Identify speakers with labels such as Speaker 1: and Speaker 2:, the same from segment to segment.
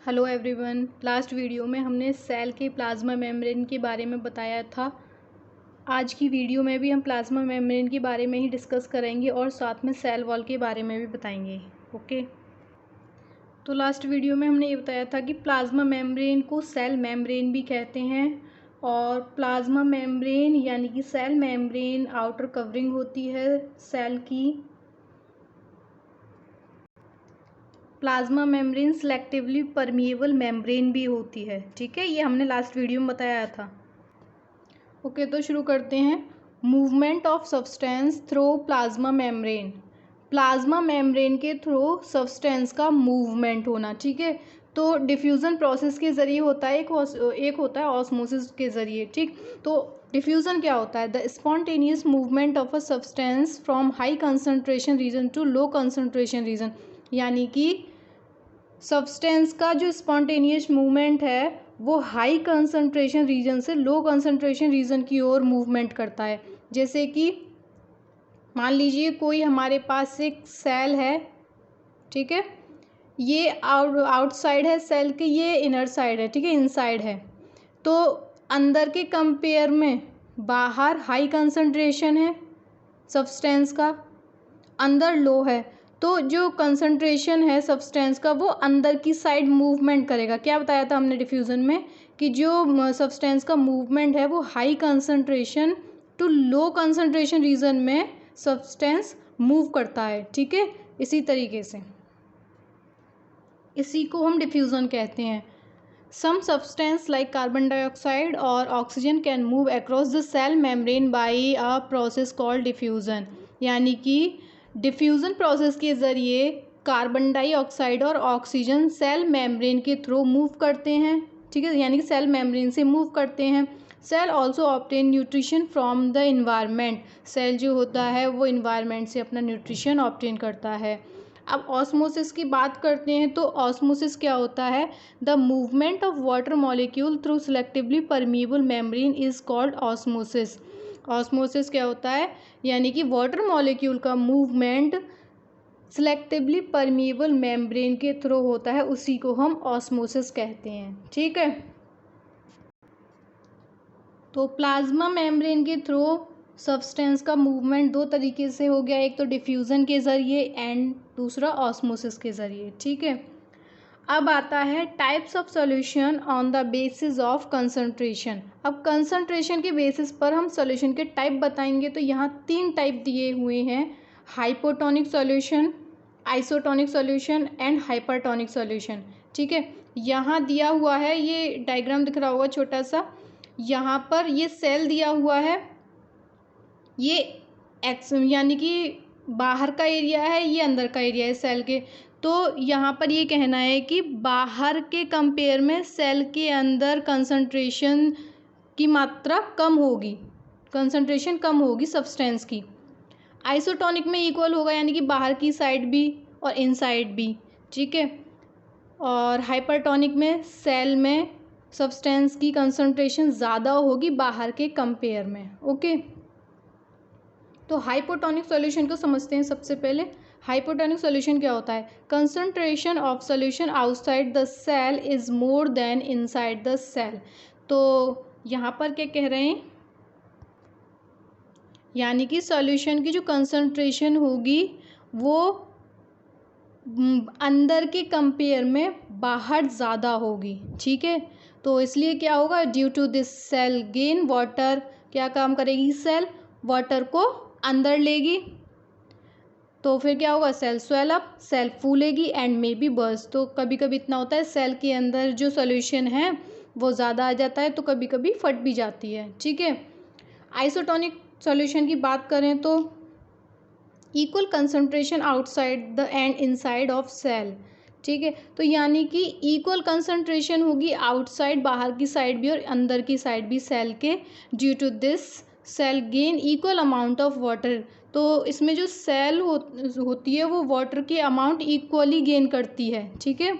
Speaker 1: Hello everyone. Last video में हमने cell के प्लाज्मा मेम्ब्रेन के बारे में बताया था। आज की वीडियो में भी हम प्लाज्मा मेम्ब्रेन के बारे में ही डिस्कस करेंगे और साथ में सेल वॉल के बारे में भी बताएंगे। ओके, तो लास्ट वीडियो में हमने ये बताया था कि प्लाज्मा मेम्ब्रेन को सेल मेम्ब्रेन भी कहते हैं और प्लाज्मा मेम्ब्रेन यानी कि सेल मेम्ब्रेन आउटर कवरिंग होती है सेल की। Plasma membrane selectively permeable membrane भी होती है। ठीक है, ये हमने लास्ट वीडियो में बताया था। ओके, तो शुरू करते हैं। Movement of substance through plasma membrane. Plasma membrane के थ्रू सब्सटेंस का मूवमेंट होना। ठीक है, तो डिफ्यूज़न प्रोसेस के ज़रिए होता है, एक होता है ऑस्मोसिस के ज़रिए। ठीक, तो डिफ्यूज़न क्या होता है? The spontaneous movement of a substance from high concentration region to low concentration region, यानी कि सब्सटेंस का जो स्पॉन्टेनियस मूवमेंट है वो हाई कंसंट्रेशन रीजन से लो कंसंट्रेशन रीजन की ओर मूवमेंट करता है। जैसे कि मान लीजिए कोई हमारे पास एक सेल है, ठीक है, ये आउटसाइड है सेल के, ये इनर साइड है, ठीक है, इनसाइड है। तो अंदर के कंपेयर में बाहर हाई कंसंट्रेशन है सब्सटेंस का, अंदर लो है, तो जो कंसंट्रेशन है सब्सटेंस का वो अंदर की साइड मूवमेंट करेगा। क्या बताया था हमने डिफ्यूज़न में कि जो सब्सटेंस का मूवमेंट है वो high concentration to low concentration region में सब्सटेंस मूव करता है। ठीक है, इसी तरीके से इसी को हम डिफ्यूज़न कहते हैं। Some substance like carbon dioxide और oxygen can move across the cell membrane by a process called diffusion, यानी कि डिफ्यूज़न प्रोसेस के ज़रिए कार्बन डाइऑक्साइड और ऑक्सीजन सेल मेम्ब्रेन के थ्रू मूव करते हैं। ठीक है, यानी कि सेल मेम्ब्रेन से मूव करते हैं। Cell also obtain nutrition from the environment. Cell जो होता है वो इन्वायरमेंट से अपना न्यूट्रिशन ऑब्टेन करता है। अब ऑस्मोसिस की बात करते हैं, तो ऑस्मोसिस क्या होता है? The movement of water molecule through selectively permeable membrane is called osmosis. Osmosis क्या होता है? यानी कि वाटर मॉलिक्यूल का मूवमेंट सेलेक्टिवली परमिएबल मेम्ब्रेन के थ्रू होता है, उसी को हम ऑस्मोसिस कहते हैं। ठीक है, तो प्लाज्मा मेम्ब्रेन के थ्रू सब्सटेंस का मूवमेंट दो तरीके से हो गया, एक तो डिफ्यूज़न के ज़रिए एंड दूसरा ऑस्मोसिस के ज़रिए। ठीक है, अब आता है types of solution on the basis of concentration. अब कंसंट्रेशन के बेसिस पर हम सॉल्यूशन के टाइप बताएंगे। तो यहाँ 3 टाइप दिए हुए हैं: hypotonic solution, isotonic solution and hypertonic solution. ठीक है, यहाँ दिया हुआ है, ये डायग्राम दिख रहा होगा छोटा सा, यहाँ पर ये सेल दिया हुआ है, ये एक्स यानी कि बाहर का एरिया है, ये अंदर का एरिया है सेल के। तो यहाँ पर ये कहना है कि बाहर के कंपेयर में सेल के अंदर कंसंट्रेशन की मात्रा कम होगी, कंसंट्रेशन कम होगी सब्सटेंस की। आइसोटोनिक में इक्वल होगा, यानी कि बाहर की साइड भी और इनसाइड भी। ठीक है, और हाइपरटोनिक में सेल में सब्सटेंस की कंसंट्रेशन ज़्यादा होगी बाहर के कंपेयर में। ओके, तो हाइपोटोनिक सॉल्यूशन को समझते हैं सबसे पहले। हाइपोटोनिक सॉल्यूशन क्या होता है? Concentration of solution outside the cell is more than inside the cell. तो यहाँ पर क्या कह रहे हैं? यानी कि सॉल्यूशन की जो कंसंट्रेशन होगी वो अंदर के कंपेयर में बाहर ज़्यादा होगी। ठीक है, तो इसलिए क्या होगा? Due to this cell gain water, क्या काम करेगी सेल? वाटर को अंदर लेगी, तो फिर क्या होगा? सेल स्वेल अप, सेल फूलेगी एंड मे बी बर्स्ट। तो कभी कभी इतना होता है सेल के अंदर जो सॉल्यूशन है वो ज़्यादा आ जाता है, तो कभी कभी फट भी जाती है। ठीक है, आइसोटोनिक सॉल्यूशन की बात करें तो equal concentration outside the and inside of cell. ठीक है, तो यानी कि इक्वल कंसंट्रेशन होगी आउटसाइड, बाहर की साइड भी और अंदर की साइड भी सेल के। Due to this cell gain equal amount of water. तो इसमें जो सेल होती है वो वाटर की अमाउंट इक्वली गेन करती है। ठीक है,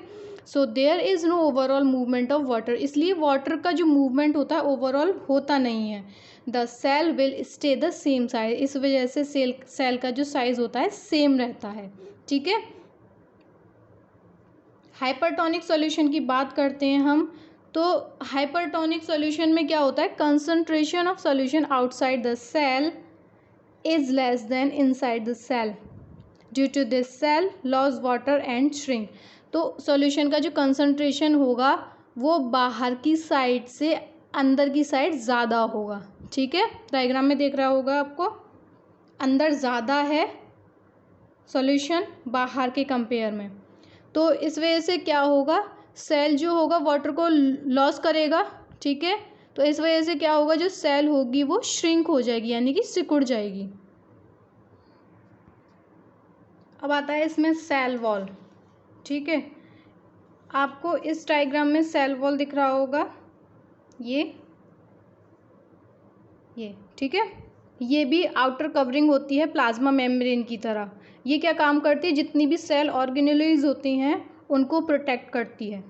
Speaker 1: so there is no overall movement of water. इसलिए वाटर का जो मूवमेंट होता है ओवरऑल होता नहीं है। The cell will stay the same size. इस वजह से सेल का जो साइज होता है सेम रहता है। ठीक है, हाइपरटोनिक सॉल्यूशन की बात करते हैं हम, तो हाइपरटोनिक सॉल्यूशन में क्या होता है, concentration of solution outside the cell is less than inside the cell, due to this cell loss water and shrink. तो सॉल्यूशन का जो कंसंट्रेशन होगा वो बाहर की साइड से अंदर की साइड ज़्यादा होगा, ठीक है। डायग्राम में देख रहा होगा आपको, अंदर ज़्यादा है सॉल्यूशन बाहर के कंपेयर में। तो इस वजह से क्या होगा, सेल जो होगा वाटर को लॉस करेगा, ठीक है। तो इस वजह से क्या होगा, जो सेल होगी वो श्रिंक हो जाएगी, यानी कि सिकुड़ जाएगी। अब आता है इसमें सेल वॉल, ठीक है। आपको इस डायग्राम में सेल वॉल दिख रहा होगा, ये ठीक है। ये भी आउटर कवरिंग होती है प्लाज्मा मेम्ब्रेन की तरह। ये क्या काम करती है, जितनी भी सेल ऑर्गेनेल्स होती हैं उनको प्रोटेक्ट करती है।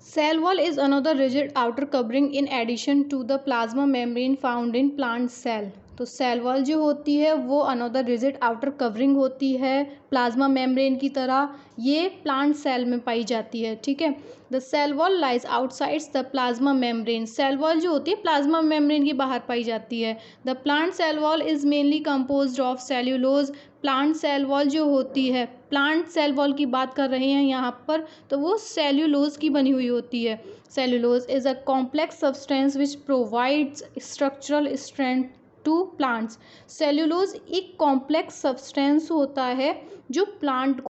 Speaker 1: Cell wall is another rigid outer covering in addition to the plasma membrane found in plant cell. तो सेल वॉल जो होती है वो अनदर रिजिड आउटर कवरिंग होती है प्लाज्मा मेम्ब्रेन की तरह, ये प्लांट सेल में पाई जाती है, ठीक है। The cell wall lies outsides the plasma membrane. Cell wall जो होती है प्लाज्मा मेम्ब्रेन के बाहर पाई जाती है। The plant cell wall is mainly composed of cellulose. Plant cell wall जो होती है, प्लांट सेल वॉल की बात कर रहे हैं यहाँ पर, तो वो सेल्यूलोज की बनी हुई होती है। Cellulose is a complex substance which provides structural strength to plants. Cellulose एक कॉम्प्लेक्स सब्सटेंस होता है जो प्लांट